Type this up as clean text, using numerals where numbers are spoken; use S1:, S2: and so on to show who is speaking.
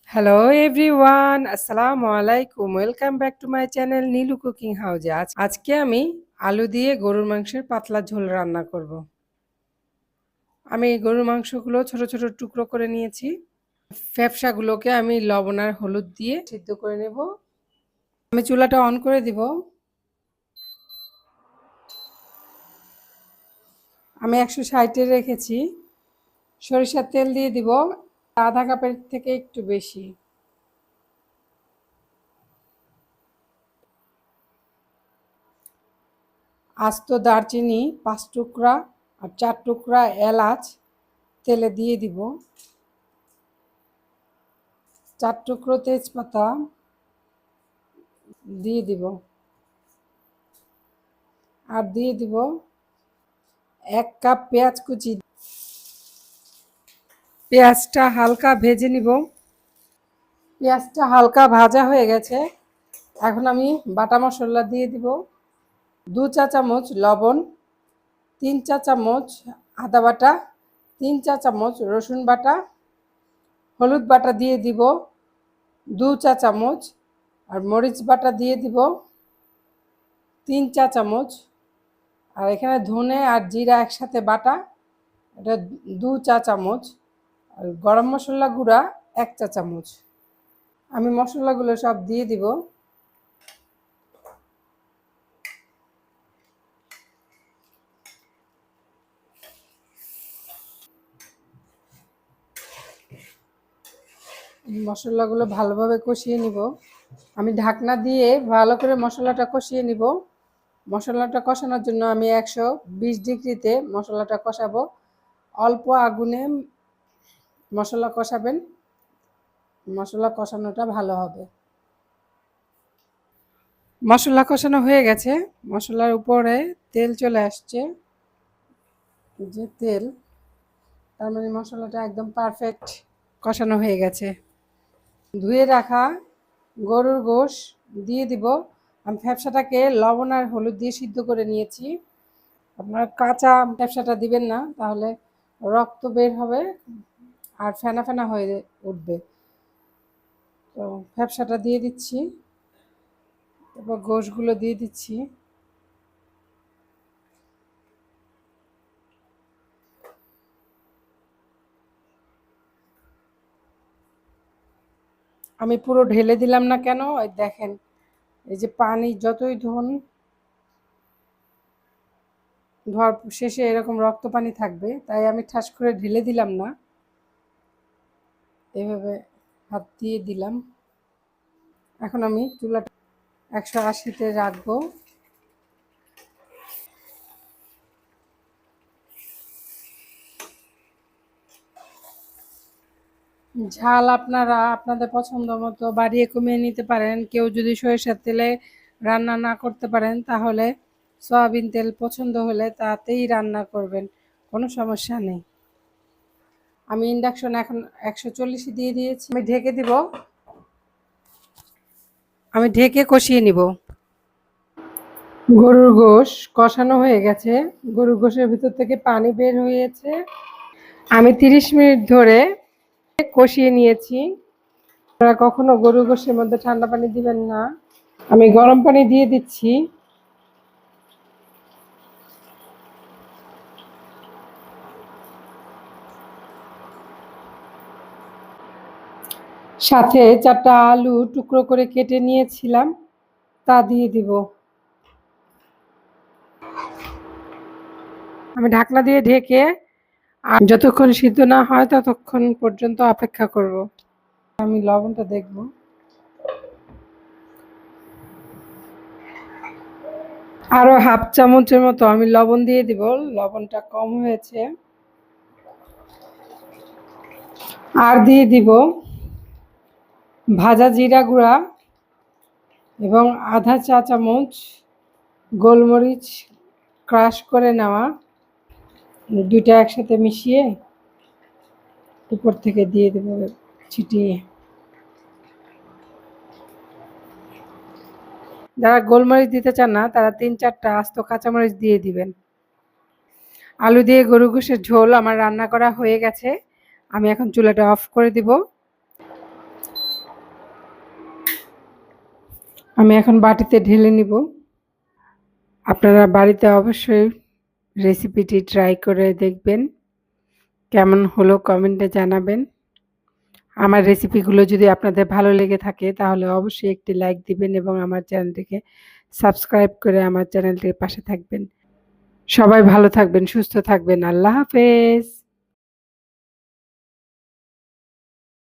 S1: Hello everyone, আসসালামু আলাইকুম। Welcome back to my channel Nilu cooking হাউজে। আজকে আমি আলু দিয়ে গরুর মাংসের পাতলা ঝোল রান্না করব। আমি গরুর মাংসগুলো ছোট ছোট টুকরো করে নিয়েছি। ফ্যাপসাগুলোকে আমি লবণ আর হলুদ দিয়ে সিদ্ধ করে নেব। আমি চুলাটা অন করে দিব। আমি 160-এ রেখেছি। সরিষার তেল দিয়ে দিব আধা কাপের থেকে একটু বেশি। আস্ত দারচিনি 5 টুকরা আর 4 টুকরা এলাচ তেলে দিয়ে দিব। 4 টুকরো তেজপাতা দিয়ে দিব আর দিয়ে দিব 1 কাপ পেঁয়াজ কুচি। পেঁয়াজটা হালকা ভেজে নিব। পেঁয়াজটা হালকা ভাজা হয়ে গেছে। এখন আমি বাটা মশলা দিয়ে দিব। 2 চা চামচ লবণ, 3 চা চামচ আদা বাটা, 3 চা চামচ রসুন বাটা, হলুদ বাটা দিয়ে দিব 2 চা চামচ আর মরিচ বাটা দিয়ে দিব 3 চা চামচ। আর এখানে ধনে আর জিরা একসাথে বাটা, এটা 2 চা চামচ। আর গরম মশলা গুঁড়া 1 চা চামচ। আমি মশলাগুলো সব দিয়ে দিব। মশলাগুলো ভালোভাবে কষিয়ে নিব। আমি ঢাকনা দিয়ে ভালো করে মশলাটা কষিয়ে নিব। মশলাটা কষানোর জন্য আমি 120 ডিগ্রিতে মশলাটা কষাবো। অল্প আগুনে মশলা কষাবেন, মশলা কষানোটা ভালো হবে। মশলা কষানো হয়ে গেছে। মশলার উপরে তেল চলে আসছে, যে তেল, তার মানে মশলাটা একদম পারফেক্ট কষানো হয়ে গেছে। ধুয়ে রাখা গরুর গোশ দিয়ে দিব। আমি ফ্যাপসাটাকে লবণ আর হলুদ দিয়ে সিদ্ধ করে নিয়েছি। আপনারা কাঁচা ফ্যাপসাটা দিবেন না, তাহলে রক্ত বের হবে আর ফেনা ফেনা হয়ে উঠবে। তো ফ্যাপসাটা দিয়ে দিচ্ছি, তারপর গোশগুলো দিয়ে দিচ্ছি। আমি পুরো ঢেলে দিলাম না কেন, ওই দেখেন, এই যে পানি যতই ধোয়ার শেষে এরকম রক্ত পানি থাকবে, তাই আমি ঠাস করে ঢেলে দিলাম না, এভাবে হাত দিয়ে দিলাম। এখন আমি চুলাটা 180-তে রাখবো। ঝাল আপনারা আপনাদের পছন্দ মতো বাড়িয়ে কমিয়ে নিতে পারেন। কেউ যদি সরিষার তেলে রান্না না করতে পারেন, তাহলে সয়াবিন তেল পছন্দ হলে তাতেই রান্না করবেন, কোনো সমস্যা নেই। আমি ইন্ডাকশন এখন 140 দিয়ে দিয়েছি। আমি ঢেকে কষিয়ে নিব। গরুর গোশ কষানো হয়ে গেছে। গরুর গোশের ভিতর থেকে পানি বের হয়েছে। আমি 30 মিনিট ধরে কষিয়ে নিয়েছি। আপনারা কখনো গরুর গোশের মধ্যে ঠান্ডা পানি দিবেন না। আমি গরম পানি দিয়ে দিচ্ছি। সাথে 4টা আলু টুকরো করে কেটে নিয়েছিলাম, তা দিয়ে দিব। আমি ঢাকনা দিয়ে ঢেকে আর যতক্ষণ সিদ্ধ না হয় ততক্ষণ পর্যন্ত অপেক্ষা করব। আমি লবণটা দেখব। আরো হাফ চামচের মতো আমি লবণ দিয়ে দিব। লবণটা কম হয়েছে। আর দিয়ে দিব ভাজা জিরা গুঁড়া এবং আধা চা চামচ গোলমরিচ ক্রাশ করে নেওয়া, দুইটা একসাথে মিশিয়ে উপর থেকে দিয়ে দেবো ছিটিয়ে। যারা গোলমরিচ দিতে চান না, তারা 3-4টা আস্ত কাঁচামরিচ দিয়ে দিবেন। আলু দিয়ে গরু গোশের ঝোল আমার রান্না করা হয়ে গেছে। আমি এখন চুলাটা অফ করে দিব। আমি এখন বাটিতে ঢেলে নিব। আপনারা বাড়িতে অবশ্যই রেসিপিটি ট্রাই করে দেখবেন। কেমন হলো কমেন্টে জানাবেন। আমার রেসিপিগুলো যদি আপনাদের ভালো লেগে থাকে তাহলে অবশ্যই একটি লাইক দিবেন এবং আমার চ্যানেলটিকে সাবস্ক্রাইব করে আমার চ্যানেলটির পাশে থাকবেন। সবাই ভালো থাকবেন, সুস্থ থাকবেন। আল্লাহ হাফেজ।